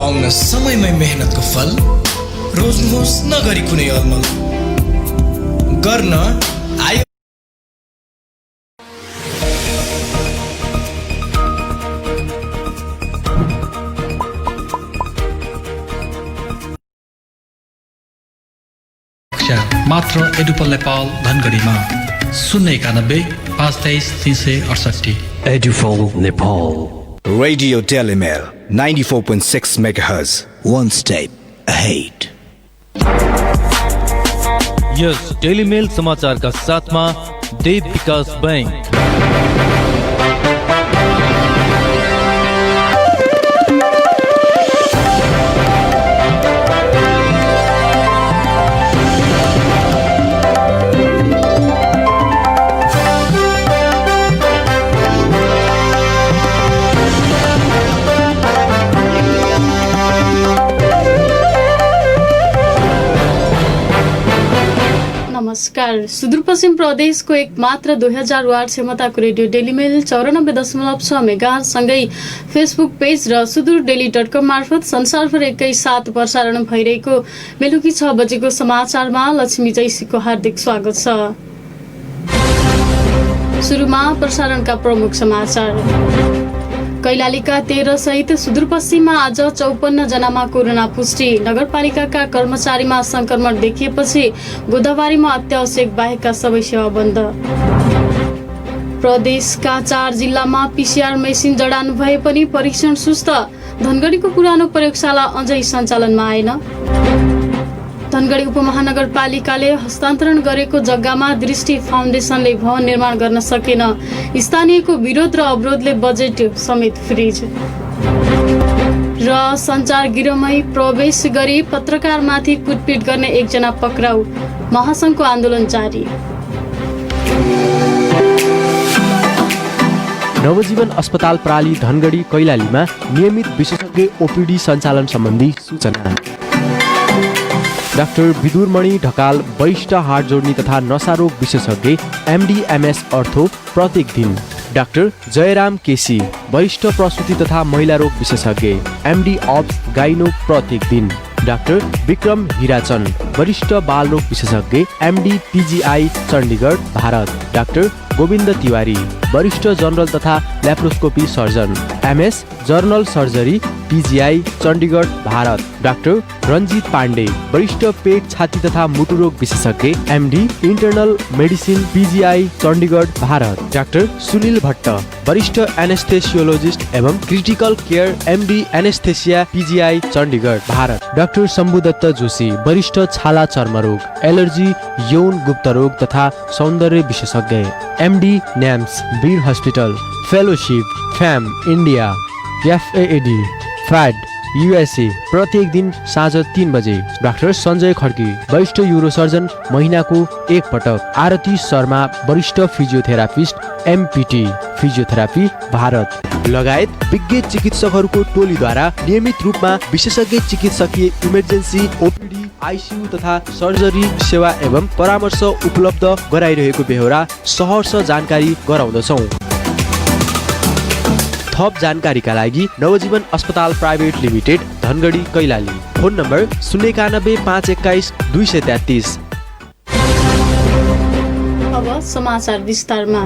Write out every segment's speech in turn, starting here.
आउन समयमै मेहनतको फल, रोज्नुहोस् नगरी कुनै अलमल। गर्न आयो मात्र एडुपल Nepal धनगढीमा 091-523-368। Edufol Nepal. Radio Telemel 94.6 MHz. One step ahead. यस टेलीमेल समाचारका साथमा देव विकास बैंक। नमस्कार। सुदूरपश्चिम प्रदेशको एक मात्र 2000 वाट क्षमताको रेडियो डेलीमेल 94.6 मेगाहर्ज सँगै फेसबुक पेज र सुदूरडेली.com मार्फत संसारभर एकैसाथ प्रसारण भइरहेको बेलुकी 6 बजेको समाचारमा लक्ष्मी जैसीको हार्दिक स्वागत छ। सुरुमा प्रसारणका प्रमुख समाचार। कैलालीका 13 सहित सुदूरपश्चिममा आज 54 जनामा कोरोना पुष्टि। नगरपालिकाका कर्मचारीमा संक्रमण देखिएपछि गोदावारीमा अत्यावश्यक बाहेकका सबै सेवा बन्द। प्रदेशका 4 जिल्लामा पीसीआर मेसिन जडान भए पनि परीक्षण सुस्त। धनगढीको पुरानो प्रयोगशाला अझै सञ्चालनमा आएन। धनगढी उपमहानगरपालिकाले हस्तान्तरण गरेको जग्गामा दृष्टि फाउन्डेसनले भवन निर्माण गर्न सकेन। स्थानीयको विरोध र अवरोधले बजेट समेत फ्रिज। र सञ्चार गिरोहमै प्रवेश गरी पत्रकारमाथि कुटपिट गर्ने एकजना पक्राउ। महासङ्घको आन्दोलन जारी। नवजीवन अस्पताल प्राली धनगढी कैलालीमा नियमित विशेषज्ञ ओपीडी सञ्चालन सम्बन्धी सूचना। डाक्टर विदुरमणि ढकाल वरिष्ठ हाड जोड्नी तथा नसारोग विशेषज्ञ एमडीएमएस अर्थो प्रत्येक दिन। डाक्टर जयराम केसी वरिष्ठ प्रसुति तथा महिला रोग विशेषज्ञ एमडी अब्स गाइनो प्रत्येक दिन। डाक्टर विक्रम हिराचन वरिष्ठ बाल रोग विशेषज्ञ MD PGI Chandigarh Bharat. Doctor Govind Tiwari वरिष्ठ जनरल तथा laparoscopy surgeon MS general surgery PGI Chandigarh Bharat. Doctor Ranjit Pandey वरिष्ठ पेट छाती तथा मुटु रोग विशेषज्ञ MD internal medicine PGI Chandigarh Bharat. Doctor Sunil Bhatt वरिष्ठ एनेस्थेसियोलोजिस्ट एवं critical care MD anaesthesia PGI Chandigarh Bharat. Doctor Shambhudatt Joshi वरिष्ठ छाला चर्मरोग एलर्जी यौन गुप्तरोग तथा सौन्दर्य विशेषज्ञ MD NAMS Bir hospital fellowship फ्याम इन्डिया एफएएडी फ्याड युएसए प्रत्येक दिन साँझ 3 बजे। डाक्टर सञ्जय खड्की वरिष्ठ यूरोसर्जन महिनाको एक पटक। आरती शर्मा वरिष्ठ फिजियोथेरापिस्ट एमपीटी फिजियोथेरापी भारत लगायत विज्ञ चिकित्सकहरूको टोलीद्वारा नियमित रूपमा विशेषज्ञ चिकित्सकीय इमर्जेन्सी ओपीडी आइसियू तथा सर्जरी सेवा एवं परामर्श उपलब्ध गराइरहेको बेहोरा सहर्ष जानकारी गराउँदछौँ। थप जानकारीका लागि नवजीवन अस्पताल private limited Dhangadhi Kailali. Phone number 091-521-233। अब समाचार विस्तारमा।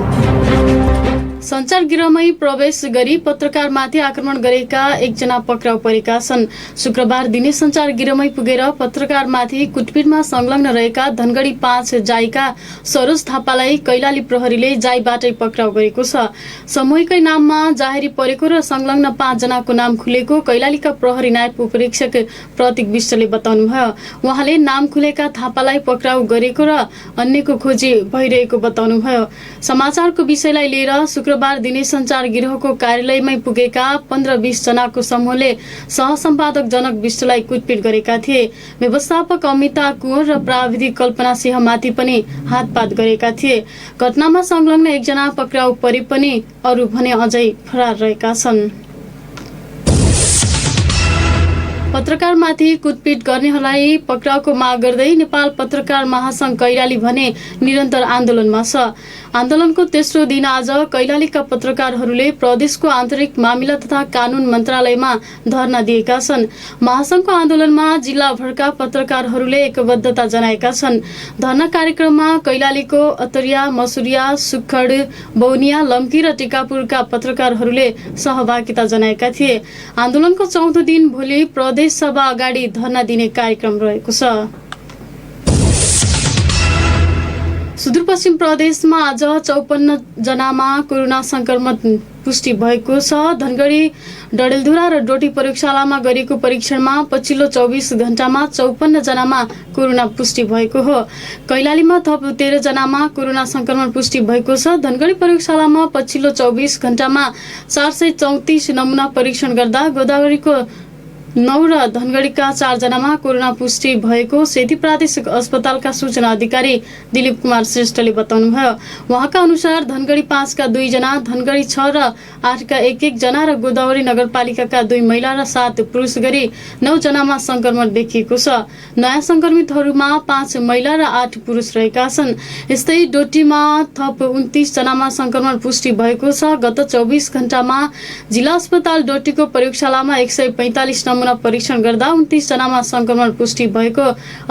सञ्चार गिरोहमै प्रवेश गरी पत्रकारमाथि आक्रमण गरेका एकजना पक्राउ परेका छन्। शुक्रबार दिने सञ्चार गिरोहमै पुगेर पत्रकारमाथि कुटपिटमा संलग्न रहेका धनगढी 5 जाइका सरोज थापालाई कैलाली प्रहरीले जाइबाटै पक्राउ गरेको छ। समूहकै नाममा जाहेरी परेको र संलग्न 5 जनाको नाम खुलेको कैलालीका प्रहरी नायब उपरीक्षक प्रतीक विष्टले बताउनुभयो। उहाँले नाम खुलेका थापालाई पक्राउ गरेको र अन्यको खोजी भइरहेको बताउनुभयो। समाचारको विषयलाई लिएर शुक्रबार दिने सञ्चार गिरोहको कार्यालयमै पुगेका 15-20 जनाको समूहले सहसम्पादक जनक विष्टलाई कुटपिट गरेका थिए। व्यवस्थापक अमिता कुँवर र प्राविधिक कल्पना सिंहमाथि पनि हातपात गरेका थिए। घटनामा संलग्न एकजना पक्राउ परे पनि अरू भने अझै फरार रहेका छन्। पत्रकारमाथि कुटपिट गर्नेहरूलाई पक्राउको माग गर्दै नेपाल पत्रकार महासंघ कैलाली भने निरन्तर आन्दोलनमा छ। आन्दोलनको तेस्रो दिन आज कैलालीका पत्रकारहरूले प्रदेशको आन्तरिक मामिला तथा कानून मन्त्रालयमा धरना दिएका छन्। महासंघको आन्दोलनमा जिल्लाभरका पत्रकारहरूले एकबद्धता जनाएका छन्। धरना कार्यक्रममा कैलालीको अतरिया, मसुरिया, सुखड, बौनिया, लम्की र टिकापुरका पत्रकारहरूले सहभागिता जनाएका थिए। आन्दोलनको चौथो दिन भोलि प्रदेश सभा अगाडि धरना दिने कार्यक्रम रहेको छ। सुदूरपश्चिम प्रदेशमा आज 54 जनामा कोरोना संक्रमण पुष्टि भएको छ। धनगढी, डडेलधुरा र डोटी प्रयोगशालामा गरिएको परीक्षणमा पछिल्लो 24 घण्टामा 54 जनामा कोरोना पुष्टि भएको हो। कैलालीमा थप 13 जनामा कोरोना संक्रमण पुष्टि भएको छ। धनगढी प्रयोगशालामा पछिल्लो 24 घण्टामा 434 नमुना परीक्षण गर्दा गोदावरीको 9 र धनगढीका 4 जनामा कोरोना पुष्टि भएको सेती प्रादेशिक अस्पतालका सूचना अधिकारी दिलीप कुमार श्रेष्ठले बताउनुभयो। उहाँका अनुसार धनगढी 5 का 2 जना, धनगढी 6 र 8 का 1-1 जना र गोदावरी नगरपालिकाका 2 महिला र 7 पुरुष गरी 9 जनामा संक्रमण देखिएको छ। नयाँ संक्रमितहरूमा 5 महिला र 8 पुरुष रहेका छन्। यस्तै डोटीमा थप 29 जनामा संक्रमण पुष्टि भएको छ। गत 24 घण्टामा जिल्ला अस्पताल डोटीको प्रयोगशालामा 145 नमुना परीक्षण गर्दा 29 जनामा संक्रमण पुष्टि भएको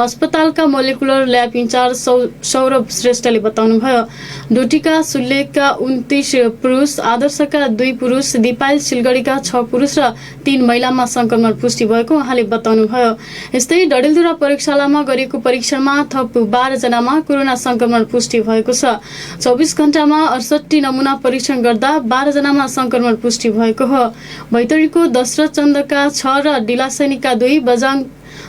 अस्पतालका मोलेकुलर ल्याब इन्चार्ज सौरभ श्रेष्ठले बताउनुभयो। डोटीका सुल्लेका 29 पुरुष, आदर्शका 2 पुरुष, दिपायल सिलगढीका 6 पुरुष र 3 महिलामा संक्रमण पुष्टि भएको उहाँले बताउनुभयो। यस्तै डडेलधुरा प्रयोगशालामा गरिएको परीक्षणमा थप 12 जनामा कोरोना संक्रमण पुष्टि भएको छ। 24 घण्टामा 68 नमुना परीक्षण गर्दा 12 जनामा संक्रमण पुष्टि भएको हो। बैतडीको दशरथ चन्दका 6 र डिलासैनीका 2, बजाङ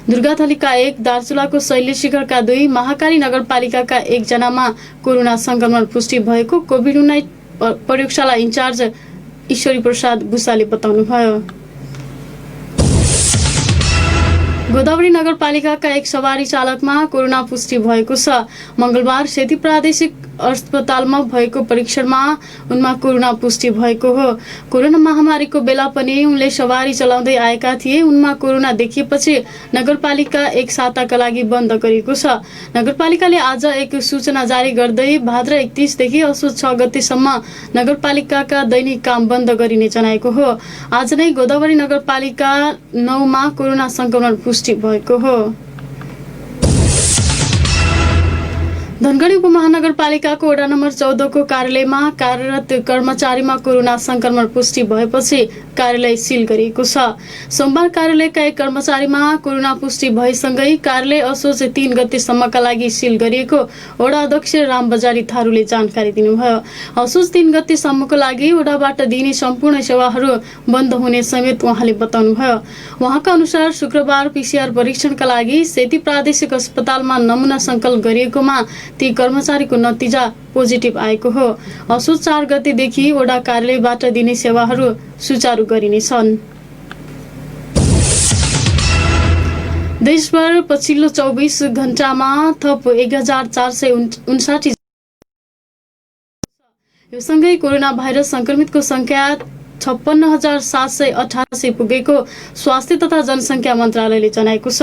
दुर्गाथलीका 1, दार्चुलाको शैली शिखरका 2, महाकाली नगरपालिकाका 1 जनामा कोरोना संक्रमण पुष्टि भएको कोभिड-19 प्रयोगशाला इन्चार्ज ईश्वरी प्रसाद भूषालले बताउनुभयो। गोदावरी नगरपालिकाका 1 सवारी चालकमा कोरोना पुष्टि भएको छ। मंगलबार सेती प्रादेशिक अस्पतालमा भएको परीक्षणमा उनमा कोरोना पुष्टि भएको हो। कोरोना महामारीको बेला पनि उनले सवारी चलाउँदै आएका थिए। उनमा कोरोना देखिएपछि नगरपालिका 1 साताका लागि बन्द गरिएको छ। नगरपालिकाले आज एक सूचना जारी गर्दै भाद्र 31 देखि असोज 6 गतेसम्म नगरपालिकाका दैनिक काम बन्द गरिने जनाएको हो। आज नै गोदावरी नगरपालिका 9 मा कोरोना संक्रमण पुष्टि भएको हो। धनगढी उपमहानगरपालिकाको वडा नम्बर 14 को कार्यालयमा कार्यरत कर्मचारीमा कोरोना संक्रमण पुष्टि भएपछि कार्यालय सील गरिएको छ। सोमबार कार्यालयका 1 कर्मचारीमा कोरोना पुष्टि भएसँगै कार्यालय असोज 3 गतेसम्मका लागि सील गरिएको वडा अध्यक्ष राम बजारी थारूले जानकारी दिनुभयो। असोज 3 गतेसम्मको लागि वडाबाट दिने सम्पूर्ण सेवाहरू बन्द हुने समेत उहाँले बताउनुभयो। उहाँका अनुसार शुक्रबार पीसीआर परीक्षणका लागि सेती प्रादेशिक अस्पतालमा नमुना संकलन गरिएकोमा ती कर्मचारीको नतिजा पोजिटिभ आएको हो। असोज 4 गतेदेखि वडा कार्यालयबाट दिने सेवाहरू सुचारू गरिनेछन्। देशभर पछिल्लो 24 घण्टामा थप 1459 यो सँगै कोरोना भाइरस संक्रमितको संख्या 56,788 पुगेको स्वास्थ्य तथा जनसंख्या मन्त्रालयले जनाएको छ।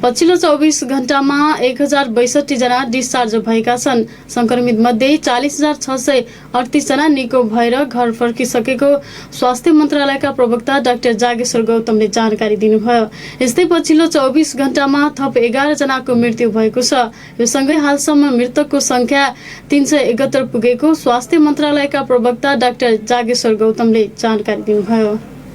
पछिल्लो 24 घण्टामा 1062 जना डिस्चार्ज भएका छन्। संक्रमित मध्ये 40,638 जना निको भएर घर फर्किसकेको स्वास्थ्य मन्त्रालयका प्रवक्ता डाक्टर जागेश्वर गौतमले जानकारी दिनुभयो। यस्तै पछिल्लो 24 घण्टामा थप 11 जनाको मृत्यु भएको छ। यो सँगै हालसम्म मृतकको संख्या 371 पुगेको स्वास्थ्य मन्त्रालयका प्रवक्ता डाक्टर जागेश्वर गौतमले जानकारी दिनुभयो।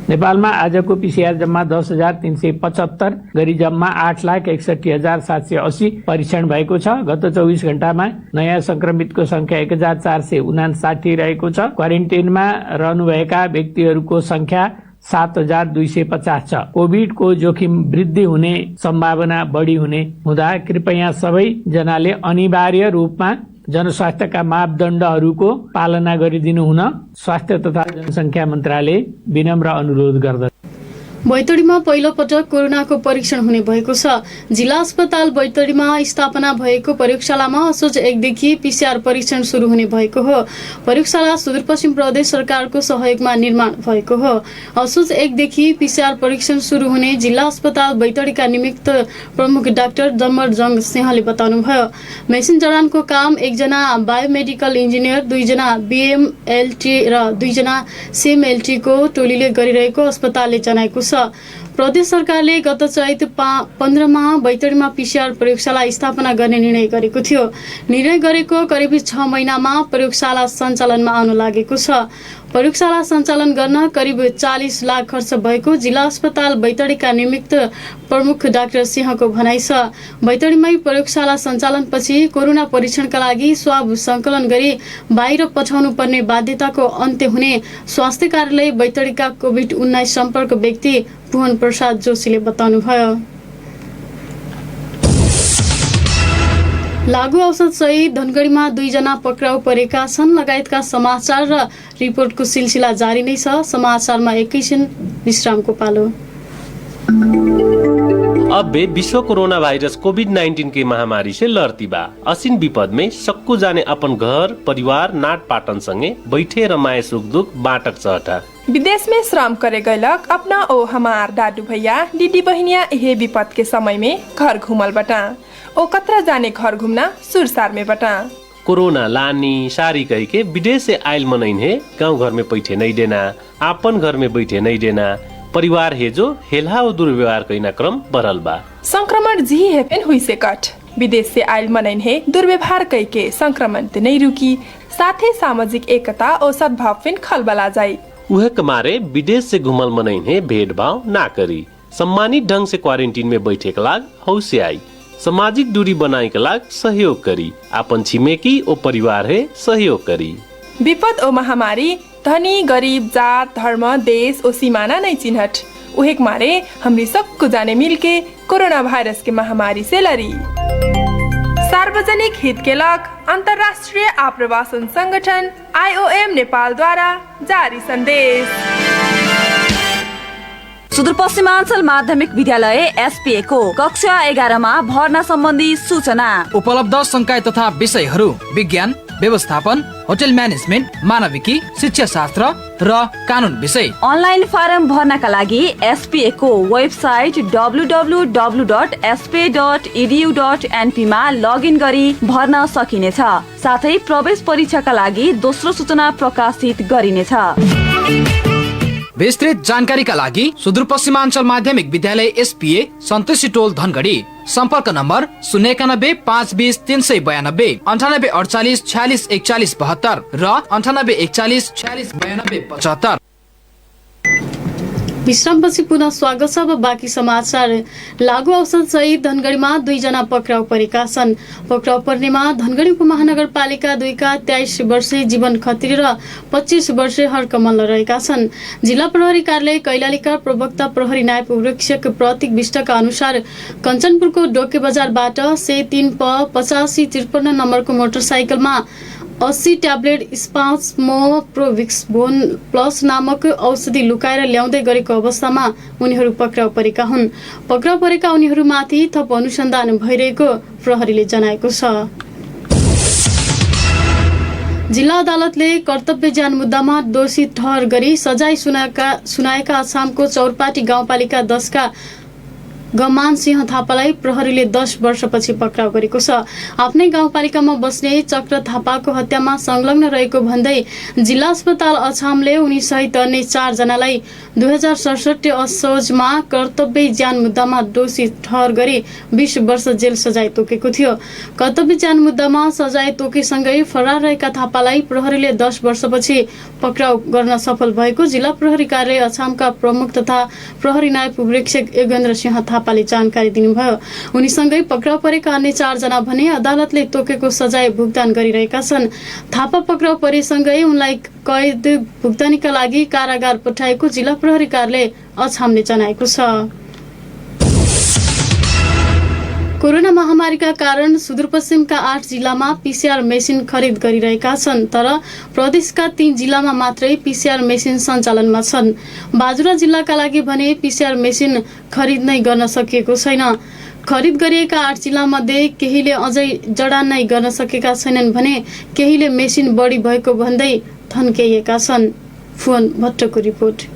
नेपालमा आजको पीसीआर जम्मा 10,375 गरी जम्मा 8,61,780 परीक्षण भएको छ। गत 24 घण्टामा नयाँ संक्रमितको संख्या 1,459 रहेको छ। क्वारेन्टाइनमा रहनुभएका व्यक्तिहरूको संख्या 7,250 छ। कोभिडको जोखिम वृद्धि हुने सम्भावना बढी हुने हुँदा कृपया सबै जनाले अनिवार्य रूपमा जनस्वास्थ्यका मापदण्डहरूको पालना गरिदिनु हुन स्वास्थ्य तथा जनसंख्या मन्त्रालय विनम्र अनुरोध गर्दछ। बैतडीमा पहिलो पटक कोरोनाको परीक्षण हुने भएको छ। जिल्ला अस्पताल बैतडीमा स्थापना भएको प्रयोगशालामा असोज 1 देखि पीसीआर परीक्षण सुरु हुने भएको हो। प्रयोगशाला सुदूरपश्चिम प्रदेश सरकारको सहयोगमा निर्माण भएको हो। असोज 1 देखि पीसीआर परीक्षण सुरु हुने जिल्ला अस्पताल बैतडीका निमित्त प्रमुख डाक्टर जमरजङ सिंहले बताउनुभयो। मेसिन जडानको काम 1 जना बायोमेडिकल इन्जिनियर, 2 जना बीएमएलटी र 2 जना सीएमएलटी को टोलीले गरिरहेको अस्पतालले जनाएको छ। प्रदेश सरकारले गत चैत 15 मा बैतडीमा पीसीआर प्रयोगशाला स्थापना गर्ने निर्णय गरेको थियो। निर्णय गरेको करिब 6 महिनामा प्रयोगशाला सञ्चालनमा आउन लागेको छ। प्रयोगशाला सञ्चालन गर्न करिब 40 लाख खर्च भएको जिल्ला अस्पताल बैतडीका निमित्त प्रमुख डाक्टर सिंहको भनाइ छ। बैतडीमै प्रयोगशाला सञ्चालनपछि कोरोना परीक्षणका लागि स्वाब संकलन गरी बाहिर पठाउनु पर्ने बाध्यताको अन्त्य हुने स्वास्थ्य कार्यालय बैतडीका कोभिड-19 सम्पर्क व्यक्ति पुहन प्रसाद जोशीले बताउनुभयो। लागू औषध सहित धनगढीमा 2 जना पक्राउ परेका छन् लगायतका समाचार र रिपोर्टको सिलसिला जारी नै छ। समाचारमा एकैछिन विश्रामको पालो। अब वे विश्व कोरोना वायरस कोविड-19 की महामारी से लड़ती बा। असीन विपद में सक्कू जाने अपन घर परिवार नाट पाटन संगे बैठे रमाए सुख दुख बाटक चहटा। विदेश में श्रम करे गयलक अपना ओ हमार दादू भैया दीदी बहनिया यह विपद के समय में घर घूमल बटा। ओ कतरा जाने घर घूमना सुरसार में बटा। कोरोना लानी सारी कह के विदेश से आयल मनइन है गाँव घर में बैठे नहीं देना, आपन घर में बैठे नहीं देना, परिवार है जो हेला और दुर्व्यवहार कईना क्रम बढ़ल बा। संक्रमण जी है पेन हुई से कट विदेश से आयल मनइन है दुर्व्यवहार कई के संक्रमण ते नहीं रुकी, साथ ही सामाजिक एकता और सद्भाव फिन खलबला जाये। उहे कमारे विदेश से घुमल मनइन है भेदभाव ना करी, सम्मानित ढंग से क्वारंटीन में बैठे के लाग हौसे आई, सामाजिक दूरी बनाए के लाग सहयोग करी, अपन छिमेकी ओ परिवार है सहयोग करी। विपद ओ महामारी धनी गरीब जात धर्म देश ओ सीमाना नहीं चिन्हट, उहेक मारे हमरी सबको जाने मिलके कोरोना वायरस के महामारी से लड़ी। सार्वजनिक हित के लग अंतर्राष्ट्रीय आप्रवासन संगठन IOM नेपाल द्वारा जारी संदेश। सुदूरपश्चिमाञ्चल माध्यमिक विद्यालय SPA को कक्षा 11 मा भर्ना सम्बन्धी सूचना। उपलब्ध संकाय तथा विषयहरू विज्ञान, व्यवस्थापन, होटल म्यानेजमेन्ट, मानविकी, शिक्षा शास्त्र र कानुन विषय। अनलाइन फारम भर्नका लागि SPA को वेबसाइट www.spa.edu.np मा लगइन गरी भर्न सकिनेछ। साथै प्रवेश परीक्षाका लागि दोस्रो सूचना प्रकाशित गरिनेछ। विस्तृत जानकारीका लागि सुदूरपश्चिमाञ्चल माध्यमिक विद्यालय SPA सन्तोषी टोल धनगढी सम्पर्क नम्बर 091 520 392 98 48 46 41 72 र 98 41 46 92 75। विश्रामपछि पुनः स्वागत छ। अब बाँकी समाचार। लागू औषध सहित धनगढीमा 2 जना पक्राउ परेका छन्। पक्राउ पर्नेमा धनगढी उपमहानगरपालिका 2 का 23 वर्षीय जीवन खत्री र 25 वर्षीय हरकमल रहेका छन्। जिल्ला प्रहरी कार्यालय कैलालीका प्रवक्ता प्रहरी नायब उपरीक्षक प्रतीक विष्टका अनुसार कञ्चनपुरको डोके बजारबाट C3 प 8553 नम्बरको मोटरसाइकलमा 80 ट्याब्लेट स्पास्मोप्रोभिक्सबोन प्लस नामक औषधि लुकाएर ल्याउँदै गरेको अवस्थामा उनीहरू पक्राउ परेका हुन्। पक्राउ परेका उनीहरूमाथि थप अनुसन्धान भइरहेको प्रहरीले जनाएको छ। जिल्ला अदालतले कर्तव्य ज्यान मुद्दामा दोषी ठहर गरी सजाय सुनाएका अछामको चौरपाटी गाउँपालिका 10 का गमान सिंह थापालाई प्रहरीले 10 वर्षपछि पक्राउ गरेको छ। आफ्नै गाउँपालिकामा बस्ने चक्र थापाको हत्यामा संलग्न रहेको भन्दै जिल्ला अस्पताल अछामले उनी सहित अन्य 4 जनालाई 2067 असोजमा कर्तव्य ज्यान मुद्दामा दोषी ठहर गरी 20 वर्ष जेल सजाय तोकेको थियो। कर्तव्य ज्यान मुद्दामा सजाय तोकेसँगै फरार रहेका थापालाई प्रहरीले 10 वर्षपछि पक्राउ गर्न सफल भएको जिल्ला प्रहरी कार्यालय अछामका प्रमुख तथा प्रहरी नायब उपरीक्षक योगेन्द्र सिंह थापाले जानकारी दिनुभयो। उनीसँगै पक्राउ परेका अन्य 4 जना भने अदालतले तोकेको सजाय भुक्तान गरिरहेका छन्। थापा पक्राउ परेसँगै उनलाई कैद भुक्तानीका लागि कारागार पठाएको जिल्ला प्रहरी कार्यालय अछामले जनाएको छ। कोरोना महामारीका कारण सुदूरपश्चिमका 8 जिल्लामा पीसीआर मेसिन खरिद गरिरहेका छन्, तर प्रदेशका 3 जिल्लामा मात्रै पीसीआर मेसिन सञ्चालनमा छन्। बाजुरा जिल्लाका लागि भने पीसीआर मेसिन खरिद नै गर्न सकिएको छैन। खरिद गरिएका 8 जिल्लामध्ये केहीले अझै जडान नै गर्न सकेका छैनन् भने केहीले मेसिन बढी भएको भन्दै थन्काइएका छन्। फुवन भट्टको रिपोर्ट।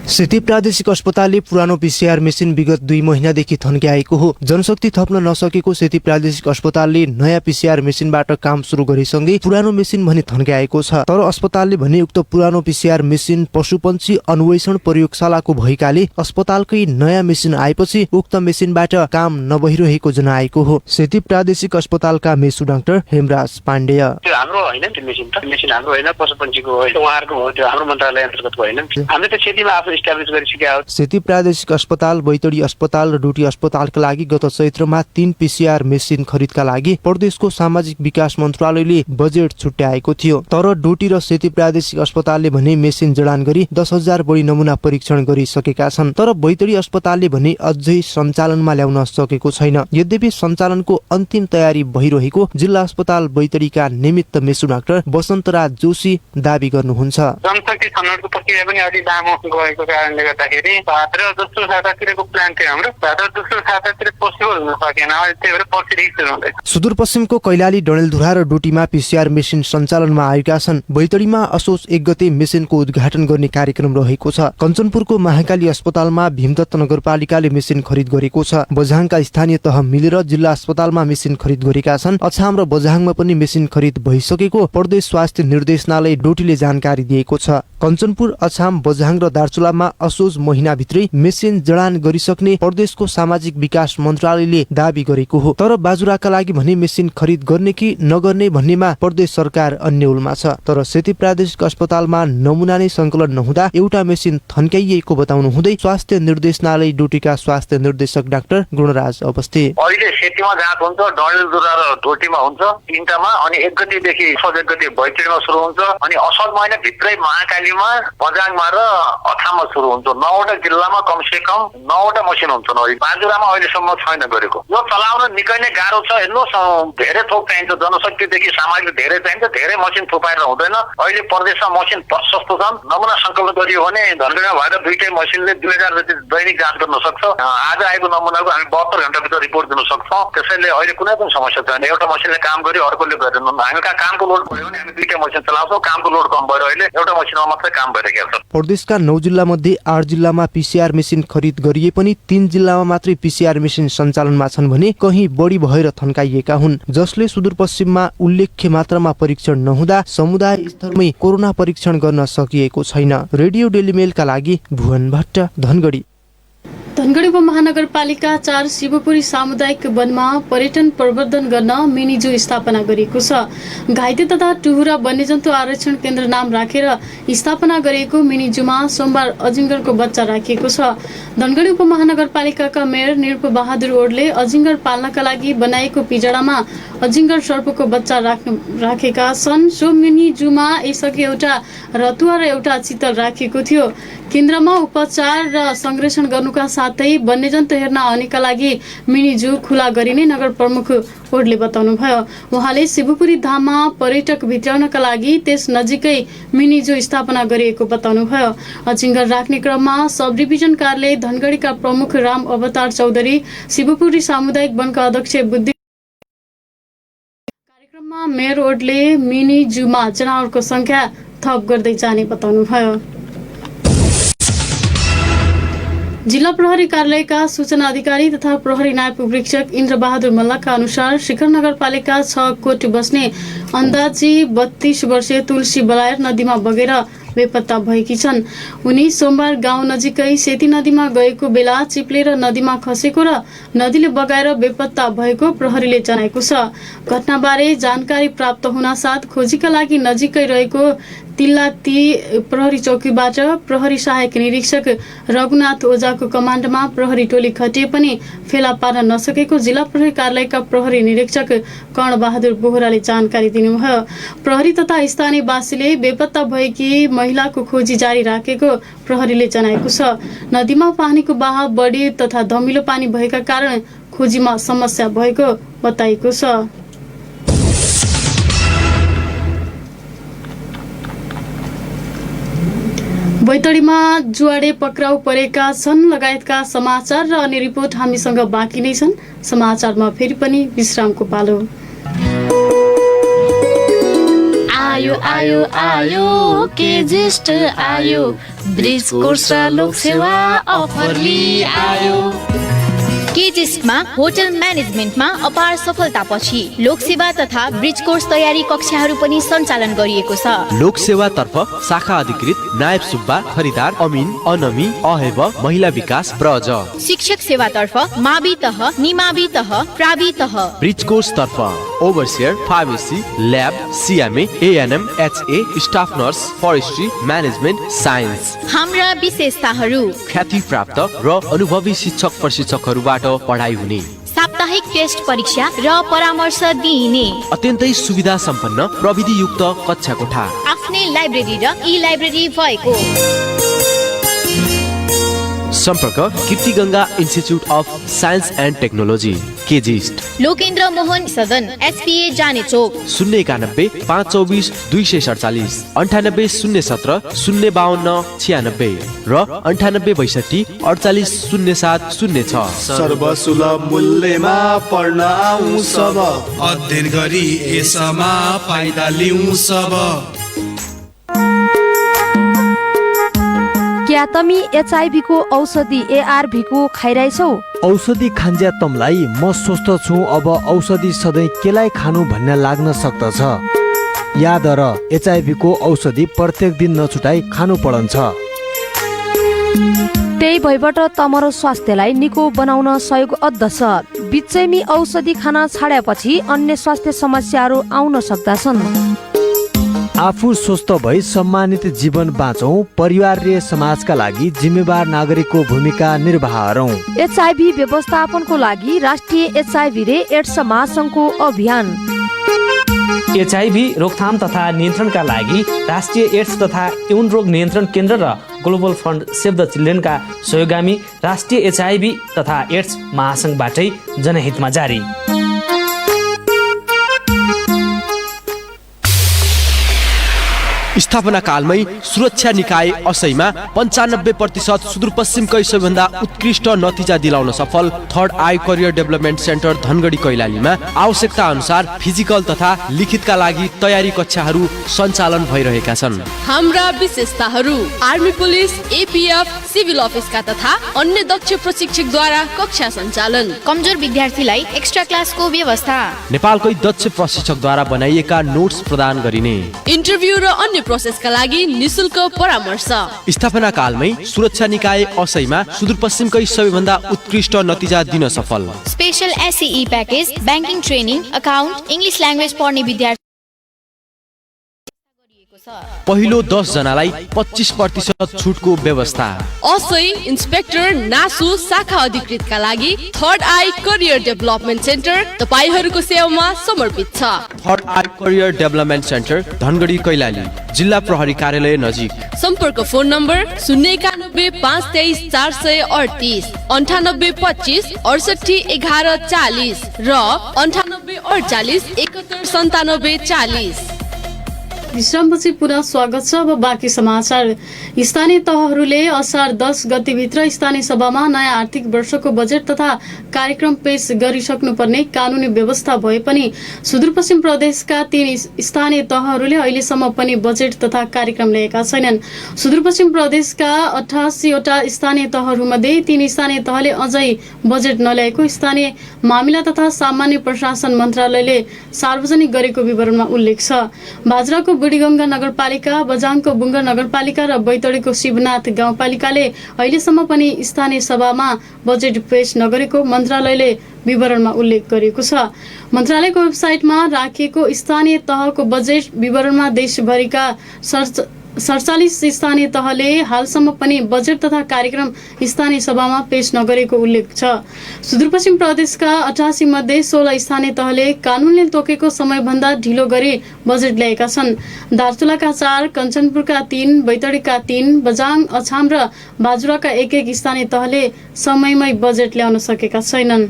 सेती प्रादेशिक अस्पतालले पुरानो पीसीआर मेसिन विगत 2 महिनादेखि थन्क्याएको हो। जनशक्ति थप्न नसकेको सेती प्रादेशिक अस्पतालले नयाँ पीसीआर मेसिनबाट काम सुरु गरेसँगै पुरानो मेसिन भने थन्क्याएको छ। तर अस्पतालले भने उक्त पुरानो पीसीआर मेसिन पशुपन्छी अन्वेषण प्रयोगशालाको भएकाले अस्पतालकै नयाँ मेसिन आएपछि उक्त मेसिनबाट काम नभइरहेको जनाएको हो। सेती प्रादेशिक अस्पतालका मेसु डाक्टर हेमराज पाण्डेय। हाम्रो हैन त्यो मेसिन हाम्रो हैन, पशुपन्छीको हो, उहाँहरुको हो, त्यो हाम्रो मन्त्रालय अन्तर्गतको हैन। हामीले त सेतीमा आफू इस्टाब्लिश गरिसकेका हो। सेती प्रादेशिक अस्पताल, बैतडी अस्पताल र डोटी अस्पतालका लागि गत चैत्रमा 3 पीसीआर मेसिन खरिदका लागि प्रदेशको सामाजिक विकास मन्त्रालयले बजेट छुट्याएको थियो। तर डोटी र सेती प्रादेशिक अस्पतालले भने मेसिन जडान गरी 10,000 बढी नमुना परीक्षण गरिसकेका छन्। तर बैतडी अस्पतालले भने अझै सञ्चालनमा ल्याउन सकेको छैन। यद्यपि सञ्चालनको अन्तिम तयारी भइरहेको जिल्ला अस्पताल बैतडीका निमित्त मेसु डाक्टर वसन्तराज जोशी दाबी गर्नुहुन्छ। जनशक्ति छनौटको प्रक्रिया पनि अलि लामो गएको कारणले गर्दाखेरि भाद्र दोस्रो सातातिरको प्लान थियो हाम्रो, भाद्र दोस्रो सातातिर पोसिबल हुन सकेन। त्यही भएर पर्सिदेखि सुरु हुँदैछ। सुदूरपश्चिमको कैलाली, डडेलधुरा र डोटीमा पीसीआर मेसिन सञ्चालनमा आएका छन्। बैतडीमा असोज 1 गते मेसिनको उद्घाटन गर्ने कार्यक्रम रहेको छ। कञ्चनपुरको महाकाली अस्पतालमा भीमदत्त नगरपालिकाले मेसिन खरिद गरेको छ। बझाङका स्थानीय तह मिलेर जिल्ला अस्पतालमा मेसिन खरिद गरेका छन्। अछाम र बझाङमा पनि मेसिन खरिद भइसकेको प्रदेश स्वास्थ्य निर्देशनालय डोटीले जानकारी दिएको छ। कञ्चनपुर, अछाम, बझाङ र दार्चुलामा असोज महिनाभित्रै मेसिन जडान गरिसक्ने प्रदेशको सामाजिक विकास मन्त्रालयले दाबी गरेको हो। तर बाजुराका लागि भने मेसिन खरिद गर्ने कि नगर्ने भन्नेमा प्रदेश सरकार अन्यलमा छ। तर सेती प्रादेशिक अस्पतालमा नमुना नै संकलन नहुँदा एउटा मेसिन थन्काइएको बताउनु हुँदै स्वास्थ्य निर्देशनालय डोटीका स्वास्थ्य निर्देशक डाक्टर गुणराज अवस्थी। अहिले सेतीमा जाँच हुन्छ, डडेलधुरा र डोटीमा हुन्छ 3टामा, अनि 1 गतेदेखि 1 गते बैतडीमा सुरु हुन्छ, अनि असल महिना भित्रै महाकालीमा, बझाङमा र अछाममा सुरु हुन्छ। 9वटा जिल्लामा कमसे कम 9वटा मसिन हुन्छ। बाजुरामा अहिलेसम्म छैन गरेको। यो चलाउन निकै नै गाह्रो छ। हेर्नुहोस्, धेरै थोक चाहिन्छ, जनशक्तिदेखि सामग्री धेरै चाहिन्छ, धेरै मसिन थुपाएर हुँदैन। अहिले प्रदेशमा मसिन प्रशस्त छन्। नमुना संकलन गरियो भने धनगढीमा भएर 2टै मसिनले 2000 जति दैनिक जाँच गर्न सक्छ। आज आएको नमुनाको हामी 72 घण्टाभित्र रिपोर्ट दिन सक्छौँ। त्यसैले अहिले कुनै पनि समस्या छैन। एउटा मसिनले काम गर्यो, अर्कोले गर्दैन। हामी कहाँ कामको लोड बढ्यो भने हामी 2टै मसिन चलाउँछौँ। कामको लोड कम भएर अहिले एउटा मसिनमा मात्रै काम भइरहेको छ। प्रदेशका 9 जिल्ला मध्ये 8 जिल्लामा पीसीआर मेसिन खरिद गरिए पनि 3 जिल्लामा मात्रै पीसीआर मेसिन सञ्चालनमा छन् भने कहीँ बढी भएर थन्काइएका हुन्, जसले सुदूरपश्चिममा उल्लेख्य मात्रामा परीक्षण नहुँदा समुदाय स्तरमै कोरोना परीक्षण गर्न सकिएको छैन। रेडियो डेली मेलका लागि भुवन भट्ट, धनगढी। धनगढी उपमहानगरपालिका 4 शिवपुरी सामुदायिक वनमा पर्यटन प्रवर्धन गर्न मिनी जू स्थापना गरिएको छ। घाइते तथा टुहुरा वन्यजन्तु आरक्षण केन्द्र नाम राखेर स्थापना गरिएको मिनी जूमा सोमबार अजिङ्गरको बच्चा राखिएको छ। धनगढी उपमहानगरपालिकाका मेयर निरुप बहादुर ओडले अजिङ्गर पाल्नका लागि बनाएको पिजडामा अजिङ्गर सर्पको बच्चा राखेका छन्। सो मिनी जूमा यसअघि एउटा रतुवा र एउटा चितल राखिएको थियो। केन्द्रमा उपचार र संरक्षण गर्नुका साथै वन्यजन्तु हेर्न आउनेका लागि मिनी जू खुला गरिने नगर प्रमुख ओडले बताउनुभयो। उहाँले शिवपुरी धाममा पर्यटक भित्राउनका लागि त्यस नजिकै मिनी जू स्थापना गरिएको बताउनुभयो। अजिङ्गर राख्ने क्रममा सब डिभिजन कार्यालय धनगढीका प्रमुख राम अवतार चौधरी, शिवपुरी सामुदायिक वनका अध्यक्ष बुद्धि कार्यक्रममा मेयर ओडले मिनी जूमा जनावरको संख्या थप गर्दै जाने बताउनुभयो। जिल्ला प्रहरी कार्यालयका सूचना अधिकारी तथा प्रहरी नायब उपरीक्षक इन्द्र बहादुर मल्लका अनुसार शिखर नगरपालिका 6 कोट बस्ने अन्दाजी 32 वर्षीय तुलसी बलायर नदीमा बगेर बेपत्ता भएकी छन्। उनी सोमबार गाउँ नजिकै सेती नदीमा गएको बेला चिप्लेर नदीमा खसेको र नदीले बगाएर बेपत्ता भएको प्रहरीले जनाएको छ। घटनाबारे जानकारी प्राप्त हुनासाथ खोजीका लागि नजिकै रहेको तिल्लाती प्रहरी चौकीबाट प्रहरी सहायक निरीक्षक रघुनाथ ओझाको कमान्डमा प्रहरी टोली खटिए पनि फेला पार्न नसकेको जिल्ला प्रहरी कार्यालयका प्रहरी निरीक्षक कर्ण बहादुर बोहराले जानकारी दिनुभयो। प्रहरी तथा स्थानीयवासीले बेपत्ता भएकी महिलाको खोजी जारी राखेको प्रहरीले जनाएको छ। नदीमा पानीको बहाव बढी तथा धमिलो पानी भएका कारण खोजीमा समस्या भएको बताइएको छ। बैतडीमा जुवाडे पक्राउ परेका छन् लगायतका समाचार र अन्य रिपोर्ट हामीसँग बाँकी नै छन्। समाचारमा फेरि पनि विश्रामको पालो। आयो आयो आयो के ज्येष्ठ आयो ब्रिज कोर्स र लोक सेवा अफर लिई आयो। केजिसमा होटल म्यानेजमेन्टमा अपार सफलतापछि लोकसेवा तथा ब्रिज कोर्स तयारी कक्षाहरू पनि सञ्चालन गरिएको छ। लोकसेवा तर्फ शाखा अधिकृत नायब सुब्बा, खरिदार अमिन, अनमी, अहेब, महिला विकास, ब्रज। शिक्षक सेवा तर्फ मावि तह, निमावि तह, प्रावि तह। ब्रिज कोर्स तर्फ overseer, pharmacy, lab, CMA, ANM, HA, staff nurse, forestry, management, science. हाम्रा विशेषताहरू ख्याति प्राप्त र अनुभवी शिक्षक प्रशिक्षकहरूबाट पढाइ हुने, साप्ताहिक टेस्ट परीक्षा र परामर्श दिइने, अत्यन्तै सुविधा सम्पन्न प्रविधि युक्त कक्षा कोठा, आफ्नै लाइब्रेरी र ई लाइब्रेरी भएको। सम्पर्क Kirti Ganga institute of science and technology, केजिस्ट, लोकेन्द्र मोहन सदन, एसपीए जाने चोक। 091 524 247, 98 017 052 96 र 98 62 48 07 06। सर्वसुलभ मूल्यमा पढ्न आउँ सब, अध्ययन गरी यसमा फाइदा लिउँ सब। क्या तमी एचआईभी को औषधि एआरभी को खाइरहेछौ? औषधि खान्ज्या तमलाई म स्वस्थ छु, अब औषधि सधैँ केलाई खानु भन्ने लाग्न सक्दछ। याद र एचआईभी को औषधि प्रत्येक दिन नछुटाई खानु पर्छ। त्यही भइबाट तमरो स्वास्थ्यलाई निको बनाउन सहयोग अद्दछ। बिचैमी औषधि खान छाडेपछि अन्य स्वास्थ्य समस्याहरू आउन सक्दछन्। आफू स्वस्थ भई सम्मानित जीवन बाँचौं, परिवार र समाजका लागि जिम्मेवार नागरिकको भूमिका निर्वाह गरौं। एचआईभी व्यवस्थापनको लागि राष्ट्रिय एचआईभी र एड्स महासंघको अभियान। एचआईभी रोकथाम तथा नियन्त्रणका लागि राष्ट्रिय एड्स तथा यौन रोग नियन्त्रण केन्द्र र ग्लोबल फन्ड सेभ द चिल्ड्रेनका सहयोगामी राष्ट्रिय एचआईभी तथा एड्स महासंघबाटै जनहितमा जारी। स्थापना कालमै सुरक्षा निकाय असैमा 95% सुदूरपश्चिमकै सबैभन्दा उत्कृष्ट नतिजा दिलाउन सफल third eye career development centre Dhangadhi कैलालीमा आवश्यकता अनुसार फिजिकल तथा लिखितका लागि तयारी कक्षाहरू सञ्चालन भइरहेका छन्। हाम्रा विशेषताहरू आर्मी, पुलिस, एपीएफ, सिभिल अफिसका तथा अन्य दक्ष प्रशिक्षकद्वारा कक्षा सञ्चालन। कमजोर विद्यार्थीलाई एक्स्ट्रा क्लासको व्यवस्था। नेपालकै दक्ष प्रशिक्षकद्वारा बनाइएका नोट्स प्रदान गरिने। इन्टरभ्यू र अन्य प्रोसेसका लागि निशुल्क परामर्श। स्थापना कालमै सुरक्षा निकाय असैमा सुदूरपश्चिमकै सबैभन्दा उत्कृष्ट नतिजा दिन सफल। Special SEE package, banking training, account, English language पढ्ने विद्यार्थी पहिलो 10 जनालाई 25% छुटको व्यवस्था। असै इन्स्पेक्टर नासु शाखा अधिकृतका लागि third eye career development centre तपाईहरूको सेवामा समर्पित छ। Third eye career development centre Dhangadhi Kailali, जिल्ला प्रहरी कार्यालय नजिक। सम्पर्क फोन नम्बर 091 523 438, 98 25 68 11 40 र 98 48 71 97 40। विश्रामपछि पुनः स्वागत छ। अब बाँकी समाचार। स्थानीय तहहरूले असार 10 गतिभित्र स्थानीय सभामा नयाँ आर्थिक वर्षको बजेट तथा कार्यक्रम पेश गरिसक्नुपर्ने कानुनी व्यवस्था भए पनि सुदूरपश्चिम प्रदेशका 3 स्थानीय तहहरूले अहिलेसम्म पनि बजेट तथा कार्यक्रम ल्याएका छैनन्। सुदूरपश्चिम प्रदेशका 88 वटा स्थानीय तहहरूमध्ये 3 स्थानीय तहले अझै बजेट नल्याएको स्थानीय मामिला तथा सामान्य प्रशासन मन्त्रालयले सार्वजनिक गरेको विवरणमा उल्लेख छ। बाजुराको बुढीगंगा नगरपालिका, बझाङको बुङ्गर नगरपालिका र बैतडीको शिवनाथ गाउँपालिकाले अहिलेसम्म पनि स्थानीय सभामा बजेट पेश नगरेको मन्त्रालयले विवरणमा उल्लेख गरेको छ। मन्त्रालयको वेबसाइटमा राखिएको स्थानीय तहको बजेट विवरणमा देशभरिका 47 स्थानीय तहले हालसम्म पनि बजेट तथा कार्यक्रम स्थानीय सभामा पेश नगरेको उल्लेख छ। सुदूरपश्चिम प्रदेशका 88 मध्ये 16 स्थानीय तहले कानूनले तोकेको समयभन्दा ढिलो गरी बजेट ल्याएका छन्। दार्चुलाका 4, कञ्चनपुरका 3, बैतडीका 3, बझाङ, अछाम र बाजुराका 1 स्थानीय तहले समयमै बजेट ल्याउन सकेका छैनन्।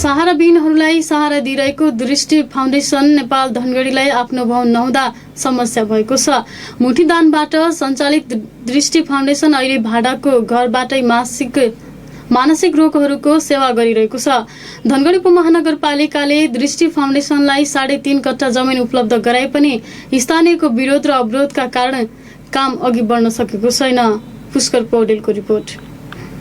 सहाराविहीनहरूलाई सहारा दिइरहेको दृष्टि फाउन्डेसन नेपाल धनगढीलाई आफ्नो भवन नहुँदा समस्या भएको छ। मुठीदानबाट सञ्चालित दृष्टि फाउन्डेसन अहिले भाडाको घरबाटै मानसिक रोगहरूको सेवा गरिरहेको छ। धनगढी उपमहानगरपालिकाले दृष्टि फाउन्डेसनलाई 3.5 कट्ठा जमिन उपलब्ध गराए पनि स्थानीयको विरोध र अवरोधका कारण काम अघि बढ्न सकेको छैन। पुष्कर पौडेलको रिपोर्ट।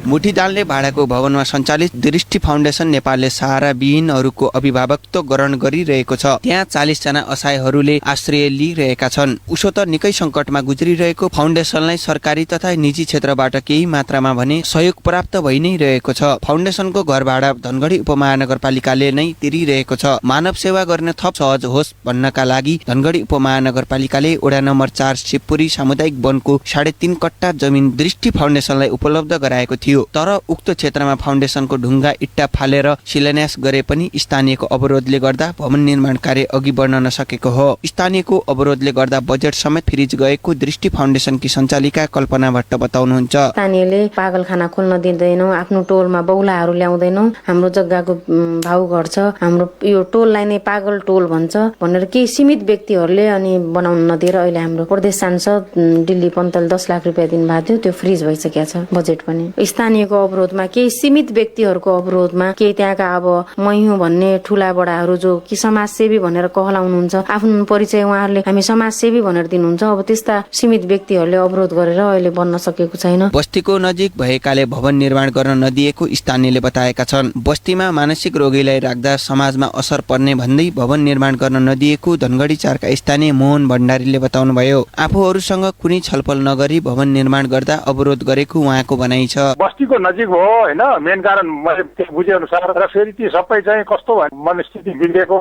मुठीदानले भाडाको भवनमा सञ्चालित दृष्टि फाउन्डेसन नेपालले सहाराविहीनहरूको अभिभावकत्व ग्रहण गरिरहेको छ। त्यहाँ 40 जना असहायहरूले आश्रय लिइरहेका छन्। उसो त निकै सङ्कटमा गुज्रिरहेको फाउन्डेसनलाई सरकारी तथा निजी क्षेत्रबाट केही मात्रामा भने सहयोग प्राप्त भइ नै रहेको छ। फाउन्डेसनको घर भाडा धनगढी उपमहानगरपालिकाले नै तिरिरहेको छ। मानव सेवा गर्न थप सहज होस् भन्नका लागि धनगढी उपमहानगरपालिकाले वडा नम्बर 4 शिवपुरी सामुदायिक वनको 3.5 कट्ठा जमिन दृष्टि फाउन्डेसनलाई उपलब्ध गराएको थियो। तर उक्त क्षेत्रमा फाउन्डेसनको ढुङ्गा इट्टा फालेर शिलान्यास गरे पनि स्थानीयको अवरोधले गर्दा भवन निर्माण कार्य अघि बढ्न नसकेको हो। स्थानीयको अवरोधले गर्दा बजेट समेत फ्रिज गएको दृष्टि फाउन्डेसनकी सञ्चालिका कल्पना भट्ट बताउनुहुन्छ। स्थानीयले पागलखाना खोल्न दिँदैनौ, आफ्नो टोलमा बौलाहरू ल्याउँदैनौ, हाम्रो जग्गाको भाउ घट्छ, हाम्रो यो टोललाई नै पागल टोल भन्छ भनेर केही सीमित व्यक्तिहरूले अनि बनाउन नदिएर अहिले हाम्रो प्रदेश सांसद दिल्ली पन्तले 10 लाख रुपियाँ दिनुभएको थियो, त्यो फ्रिज भइसकेको छ। बजेट पनि स्थानीयको अवरोधमा, केही सीमित व्यक्तिहरूको अवरोधमा, केही त्यहाँका अब मैहु भन्ने ठुला बडाहरू जो कि समाजसेवी भनेर कहलाउनुहुन्छ, आफ्नो परिचय उहाँहरूले हामी समाजसेवी भनेर दिनुहुन्छ, अब त्यस्ता सीमित व्यक्तिहरूले अवरोध गरेर अहिले बन्न सकेको छैन। बस्तीको नजिक भएकाले भवन निर्माण गर्न नदिएको स्थानीयले बताएका छन्। बस्तीमा मानसिक रोगीलाई राख्दा समाजमा असर पर्ने भन्दै भवन निर्माण गर्न नदिएको धनगढी 4 का स्थानीय मोहन भण्डारीले बताउनुभयो। आफूहरूसँग कुनै छलफल नगरी भवन निर्माण गर्दा अवरोध गरेको उहाँको भनाइ छ। बस्तीको नजिक हो हैन, मेन कारण मैले बुझे अनुसार र फेरि ती सबै चाहिँ कस्तो भयो मनस्थिति बिग्रेको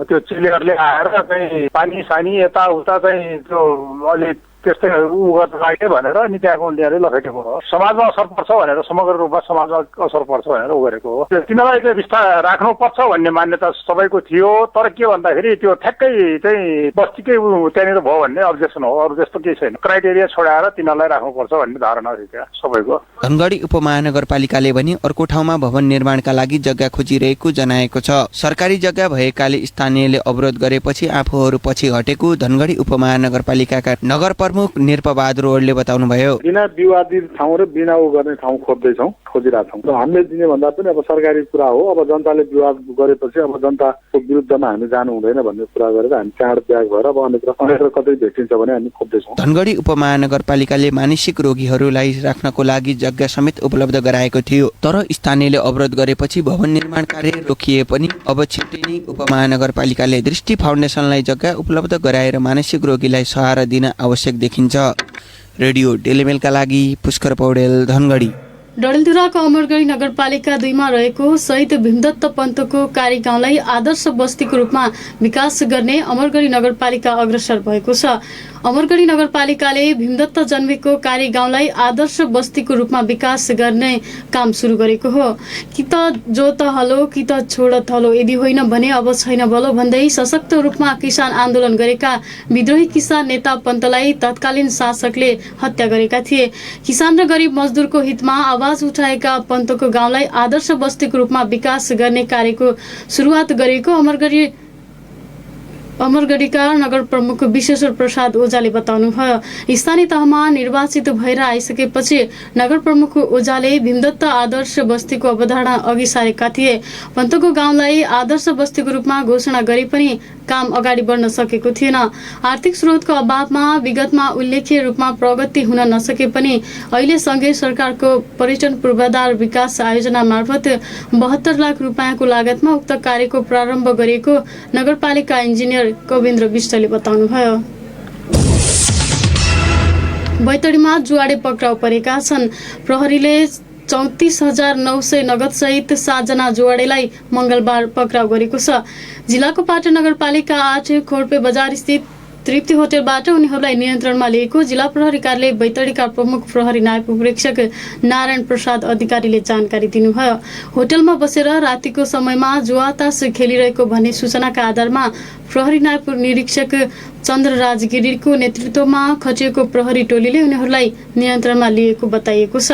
त्यो चिलेहरूले आएर चाहिँ पानी सानी यता उता चाहिँ त्यो अलि त्यस्तै गर्न लाग्यो भनेर अनि त्यहाँको ल्याएर लखेटेको हो। समाजमा असर पर्छ भनेर, समग्र रूपमा समाजमा असर पर्छ भनेर उ गरेको हो। तिनीहरूलाई चाहिँ विस्तार राख्नुपर्छ भन्ने मान्यता सबैको थियो। तर के भन्दाखेरि त्यो ठ्याक्कै चाहिँ बस्तीकै त्यहाँनिर भयो भन्ने अब्जेक्सन हो, अरू त्यस्तो केही छैन। क्राइटेरिया छोडाएर तिनीहरूलाई राख्नुपर्छ भन्ने धारणा थियो त्यहाँ सबैको। धनगढी उपमहानगरपालिकाले पनि अर्को ठाउँमा भवन निर्माणका लागि जग्गा खोजिरहेको जनाएको छ। सरकारी जग्गा भएकाले स्थानीयले अवरोध गरेपछि आफूहरू पछि हटेको धनगढी उपमहानगरपालिकाका नगर प्रमुख निर्पबहादुर ओडले बताउनुभयो। बिना विवादित ठाउँ र बिना उ गर्ने ठाउँ खोजिरहेका छौँ। हामीले दिने भन्दा पनि अब सरकारी कुरा हो, अब जनताले विवाद गरेपछि अब जनताको विरुद्धमा हामी जानु हुँदैन भन्ने कुरा गरेर हामी चाँड त्याग भएर अब अन्यत्र कतै भेटिन्छ भने हामी खोज्दैछौँ। धनगढी उपमहानगरपालिकाले मानसिक रोगीहरूलाई राख्नको लागि जग्गा समेत उपलब्ध गराएको थियो। तर स्थानीयले अवरोध गरेपछि भवन निर्माण कार्य रोकिए पनि अब छिट्टै नै उपमहानगरपालिकाले दृष्टि फाउन्डेसनलाई जग्गा उपलब्ध गराएर मानसिक रोगीलाई सहारा दिन आवश्यक देखिन्छ। रेडियो डेलिमेलका लागि पुष्कर पौडेल, धनगढी। डडेलधुराको अमरगढी नगरपालिका 2 मा रहेको शहीद भीमदत्त पन्तको कारी गाउँलाई आदर्श बस्तीको रूपमा विकास गर्ने अमरगढी नगरपालिका अग्रसर भएको छ। अमरगढी नगरपालिकाले भीमदत्त जन्मेको कारी गाउँलाई आदर्श बस्तीको रूपमा विकास गर्ने काम सुरु गरेको हो। कि त जोत हलो कि त छोड थलो, यदि होइन भने अब छैन बलो भन्दै सशक्त रूपमा किसान आन्दोलन गरेका विद्रोही किसान नेता पन्तलाई तत्कालीन शासकले हत्या गरेका थिए। किसान र गरिब मजदुरको हितमा आवाज उठाएका पन्तको गाउँलाई आदर्श बस्तीको रूपमा विकास गर्ने कार्यको सुरुवात गरेको अमरगढीका नगर प्रमुख विश्वेश्वर प्रसाद ओझाले बताउनुभयो। स्थानीय तहमा निर्वाचित भएर आइसकेपछि नगर प्रमुख ओझाले भीमदत्त आदर्श बस्तीको अवधारणा अघि सारेका थिए। पन्तको गाउँलाई आदर्श बस्तीको रूपमा घोषणा गरे पनि काम अगाडि बढ्न सकेको थिएन। आर्थिक स्रोतको अभावमा विगतमा उल्लेख्य रूपमा प्रगति हुन नसके पनि अहिले सँगै सरकारको पर्यटन पूर्वाधार विकास आयोजना मार्फत 72 लाख रुपियाँको लागतमा उक्त कार्यको प्रारम्भ गरेको नगरपालिका इन्जिनियर गोविन्द्र विष्टले बताउनुभयो। बैतडीमा जुवाडे पक्राउ परेका छन्। प्रहरीले 34,900 नगद सहित 7 जना जुवाडेलाई मंगलबार पक्राउ गरेको छ। जिल्लाको पाटन नगरपालिका 8 खोर्पे बजार स्थित तृप्ति होटलबाट उनीहरूलाई नियन्त्रणमा लिएको जिल्ला प्रहरी कार्यालय बैतडीका प्रमुख प्रहरी नायब उपरीक्षक नारायण प्रसाद अधिकारीले जानकारी दिनुभयो। होटलमा बसेर रातिको समयमा जुवातास खेलिरहेको भन्ने सूचनाका आधारमा प्रहरी नायब निरीक्षक चन्द्रराज गिरीको नेतृत्वमा खटिएको प्रहरी टोलीले उनीहरूलाई नियन्त्रणमा लिएको बताइएको छ।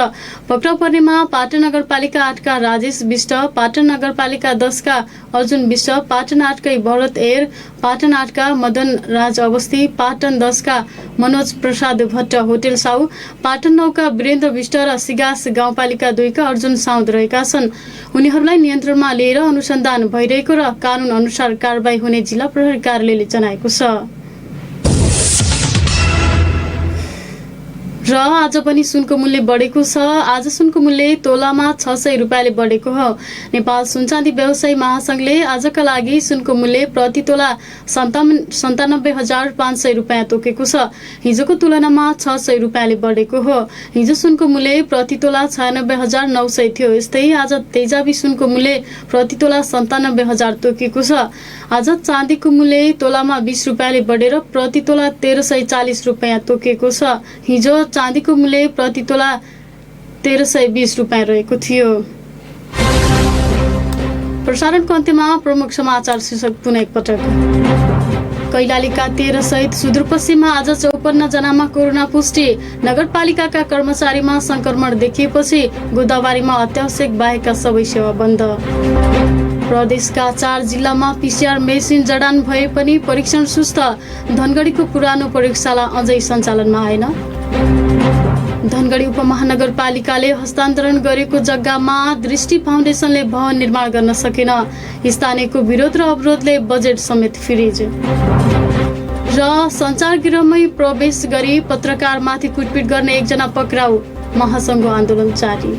पक्राउ पर्नेमा पाटन नगरपालिका 8 का राजेश विष्ट, पाटन नगरपालिका 10 का अर्जुन विष्ट, पाटन 8 कै भरत एर, पाटन 8 का मदन राज अवस्थी, पाटन 10 का मनोज प्रसाद भट्ट होटेल साउ, पाटन 9 का वीरेन्द्र विष्ट र सिगास गाउँपालिका 2 का अर्जुन साउद रहेका छन्। उनीहरूलाई नियन्त्रणमा लिएर अनुसन्धान भइरहेको र कानून अनुसार कारबाही हुने जिल्ला प्रहरी कार्यालयले जनाएको छ। र आज पनि सुनको मूल्य बढेको छ। आज सुनको मूल्य तोलामा 600 रुपियाँले बढेको हो। नेपाल सुनचाँदी व्यवसायी महासंघले आजका लागि सुनको मूल्य प्रति तोला 97,500 रुपियाँ तोकेको छ। हिजोको तुलनामा 600 रुपियाँले बढेको हो। हिजो सुनको मूल्य प्रति तोला 96,900 थियो। यस्तै आज तेजाबी सुनको मूल्य प्रति तोला 97,000 तोकेको छ। आज चाँदीको मूल्य तोलामा 20 रुपियाँले बढेर प्रति तोला 1340 रुपियाँ तोकेको छ। हिजो चाँदीको मूल्य प्रति तोला 1320 रुपियाँ रहेको थियो। प्रसारणको अन्त्यमा प्रमुख समाचार शीर्षक पुनः एकपटक। कैलालीका 13 सहित सुदूरपश्चिममा आज 54 जनामा कोरोना पुष्टि। नगरपालिकाका कर्मचारीमा संक्रमण देखिएपछि गोदावारीमा अत्यावश्यक बाहेकका सबै सेवा बन्द। प्रदेशका 4 जिल्लामा पीसीआर मेसिन जडान भए पनि परीक्षण सुस्त। धनगढीको पुरानो प्रयोगशाला अझै सञ्चालनमा आएन। धनगढी उपमहानगरपालिकाले हस्तान्तरण गरेको जग्गामा दृष्टि फाउन्डेसनले भवन निर्माण गर्न सकेन। स्थानीयको विरोध र अवरोधले बजेट समेत फ्रिज। र सञ्चारगृहमै प्रवेश गरी पत्रकारमाथि कुटपिट गर्ने एकजना पक्राउ। महासंघको आन्दोलन जारी।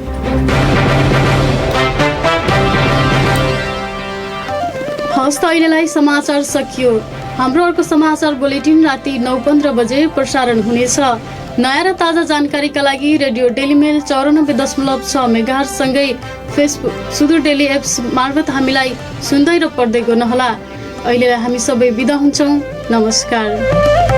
हस्त अहिलेलाई समाचार सकियो। हाम्रो अर्को समाचार बुलेटिन राति 9:15 बजे प्रसारण हुनेछ। नयाँ र ताजा जानकारीका लागि रेडियो डेली मेल 94.6 मेगाहर्ज सँगै फेसबुक सुदूर डेली एप्स मार्फत हामीलाई सुन्दै र पढ्दै गर्नुहोला। अहिले हामी सबै बिदा हुन्छौँ। नमस्कार।